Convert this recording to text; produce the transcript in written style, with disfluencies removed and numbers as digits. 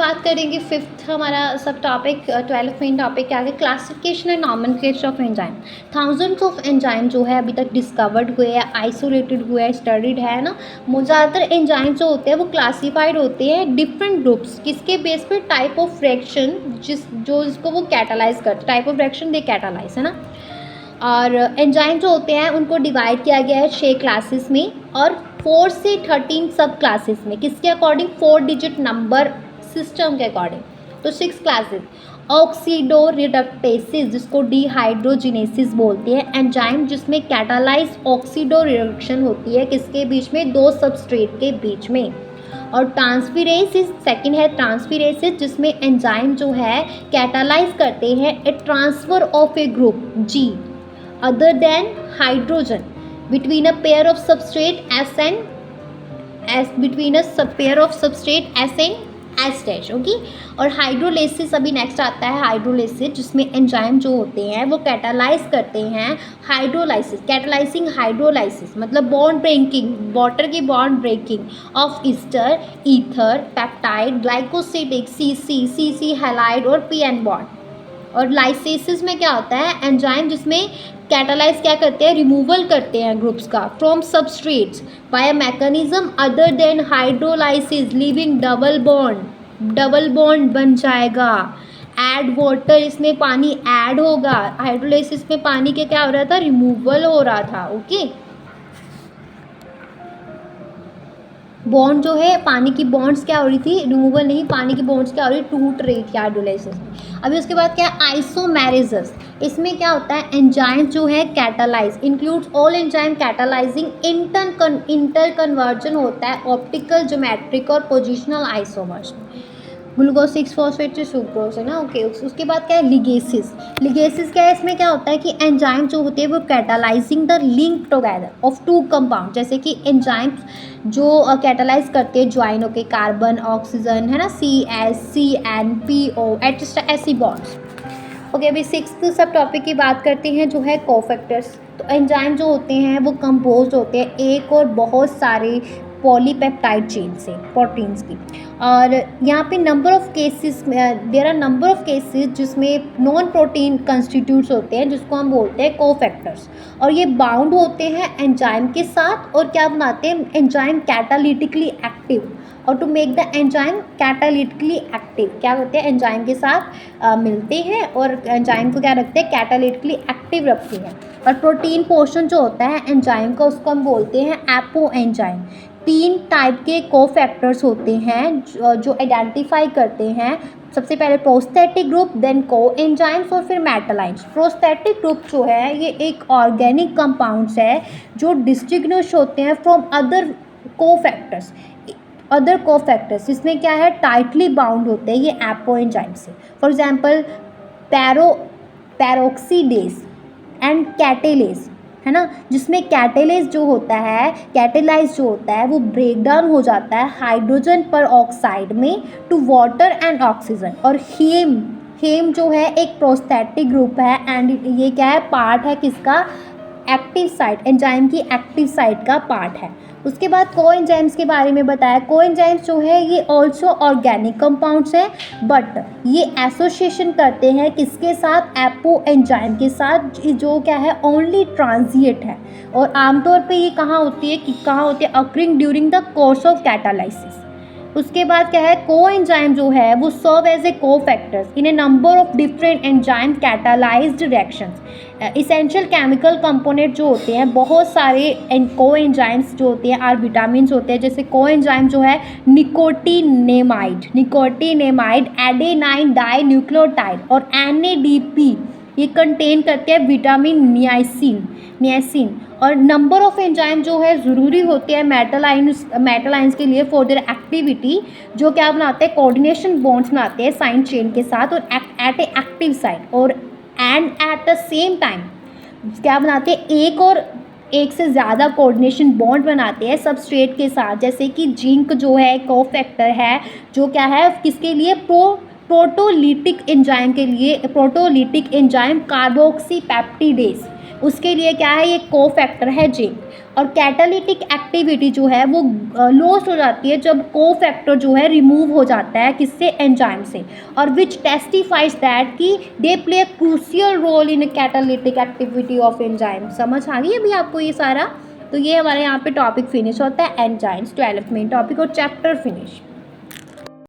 बात करेंगे फिफ्थ हमारा सब टॉपिक 12th मेन टॉपिक क्या है, classification and nomenclature of enzyme. Thousands of enzyme जो है अभी तक डिस्कवर्ड हुए हैं, आइसोलेटेड हुए हैं, स्टडीड है ना। ज़्यादातर एंजाइम जो होते हैं वो क्लासीफाइड होते हैं डिफरेंट ग्रुप्स, किसके बेस पे, टाइप ऑफ रिएक्शन जिसको वो कैटालाइज करते, type of reaction they catalyse, है ना। और एंजाइम जो होते हैं उनको डिवाइड किया गया है 6 क्लासेस में और 4 से 13 सब क्लासेस में, किसके अकॉर्डिंग, 4 डिजिट नंबर सिस्टम के अकॉर्डिंग। तो 6 क्लासेस। ऑक्सीडो रिडक्टेसिस जिसको डिहाइड्रोजिनेसिस बोलते हैं, एंजाइम जिसमें कैटालाइज ऑक्सीडो रिडक्शन होती है, किसके बीच में, 2 सबस्ट्रेट के बीच में। और ट्रांसफिरेसिस सेकंड है, ट्रांसफिरेसिस जिसमें एंजाइम जो है कैटालाइज करते हैं a transfer of a group G other than hydrogen between a pair of substrate S and S between a pair of substrate S and S dash, okay. और हाइड्रोलाइसिस अभी next आता है, hydrolysis जिसमें enzyme जो होते हैं वो catalyse करते हैं हाइड्रोलाइसिस, कैटालाइजिंग हाइड्रोलाइसिस मतलब बॉन्ड ब्रेकिंग, वाटर की bond breaking of ester, ether, peptide, glycosidic, C halide और पीएन बॉन्ड। और लाइसेसिस में क्या होता है, एंजाइम जिसमें कैटालाइज क्या करते हैं, रिमूवल करते हैं ग्रुप्स का from substrates by a mechanism other than hydrolysis, leaving double bond बन जाएगा। ऐड वाटर, इसमें पानी ऐड होगा, हाइड्रोलाइसिस में पानी के क्या हो रहा था, रिमूवल हो रहा था, ओके। बॉन्ड जो है, पानी की बॉन्ड्स क्या हो रही थी, रिमूवल नहीं, पानी की बॉन्ड्स क्या हो रही, टूट रही थी हाइड्रोलाइसिस में। अभी उसके बाद क्या है, आइसोमेरेसिस। इसमें क्या होता है, एंजाइम जो है catalyse includes all enzyme catalysing interconversion होता है ऑप्टिकल, ज्योमेट्रिक और पोजिशनल आइसोमर्स में। ग्लूकोज 6 फॉस्फेट सुक्रोज है ना, ओके। उसके बाद क्या है, लिगेसिस। लिगेसिस क्या है, इसमें क्या होता है कि एंजाइम जो होते हैं वो catalysing the link together of 2 compound, जैसे कि एंजाइम्स जो कैटालाइज करते हैं ज्वाइन होके कार्बन ऑक्सीजन, है ना, CH, CN, PO एटसेट्रा, ऐसी बॉन्ड्स, ओके। अभी 6th सब टॉपिक की बात करते हैं जो है कोफैक्टर्स। तो एंजाइम जो होते हैं वो कंपोज होते हैं एक और बहुत सारे पॉलीपेप्टाइड चेन से, प्रोटीन्स की। और यहाँ पे number of cases, there are number of cases जिसमें नॉन प्रोटीन कंस्टिट्यूट्स होते हैं जिसको हम बोलते हैं कोफैक्टर्स। और ये बाउंड होते हैं एंजाइम के साथ और क्या बनाते हैं, एंजाइम कैटालिटिकली एक्टिव। और to make the enzyme catalytically active, क्या होते हैं, एंजाइम के साथ मिलते हैं और एंजाइम को क्या रखते हैं, कैटालिटिकली एक्टिव रखते हैं। और प्रोटीन पोर्शन जो होता है एंजाइम का उसको हम बोलते हैं एपो एंजाइम। 3 टाइप के कोफैक्टर्स होते हैं जो आइडेंटिफाई करते हैं, सबसे पहले प्रोस्थेटिक ग्रुप, देन को एंजाइम्स और फिर मेटालाइन्स। प्रोस्थेटिक ग्रुप जो है ये एक ऑर्गेनिक कंपाउंड्स है जो डिस्टिंग्विश होते हैं फ्रॉम अदर कोफैक्टर्स, इसमें क्या है, टाइटली बाउंड होते हैं ये एपो एंजाइम से। फॉर एग्जांपल पैरोक्सीडेज एंड कैटेलेज, है ना, जिसमें कैटेलेज जो होता है, कैटेलाइज जो होता है वो ब्रेक डाउन हो जाता है हाइड्रोजन पर ऑक्साइड में टू वाटर एंड ऑक्सीजन। और हेम जो है एक प्रोस्थेटिक ग्रुप है एंड ये क्या है, पार्ट है किसका, एक्टिव साइट, एंजाइम की एक्टिव साइट का पार्ट है। उसके बाद को एंजाइम्स के बारे में बताया, को एंजाइम्स जो है ये ऑल्सो ऑर्गेनिक कंपाउंड्स हैं बट ये एसोसिएशन करते हैं किसके साथ, एपो एंजाइम के साथ, जो क्या है, ओनली ट्रांजिएंट है। और आमतौर पे ये कहाँ होती है, occurring during the course of catalysis. उसके बाद क्या है, को एंजाइम जो है वो serve as a cofactors in a number of different enzyme catalysed reactions. Essential chemical component जो होते हैं, बहुत सारे को एंजाइम्स जो होते हैं आर विटामिन होते हैं, जैसे को एंजाइम जो है निकोटिनेमाइड, एडेनाइन डाई न्यूक्लियोटाइड और NADP, ये कंटेन करते हैं विटामिन नियासिन। और नंबर ऑफ एंजाइम जो है ज़रूरी होते हैं मेटालाइंस के लिए फॉर देयर एक्टिविटी, जो क्या बनाते हैं, कोऑर्डिनेशन बॉन्ड्स बनाते हैं साइन चेन के साथ और एट ए एक्टिव साइट और and at the same time क्या बनाते हैं, एक से ज़्यादा कोऑर्डिनेशन बॉन्ड बनाते हैं सबस्ट्रेट के साथ, जैसे कि जिंक जो है कोफैक्टर है, जो क्या है, किसके लिए, प्रोटोलिटिक एंजाइम के लिए, प्रोटोलिटिक एंजाइम कार्बोक्सीपेप्टिडेज, उसके लिए क्या है, ये को फैक्टर है जिंक। और कैटालिटिक एक्टिविटी जो है वो लॉस्ट हो जाती है जब को फैक्टर जो है रिमूव हो जाता है किससे, एंजाइम से, और विच टेस्टिफाइज दैट कि they play a crucial role in catalytic activity of enzyme. समझ आ गई अभी आपको ये सारा? तो ये हमारे यहाँ पे टॉपिक फिनिश होता है एंजाइम्स 12 मेन टॉपिक और चैप्टर फिनिश।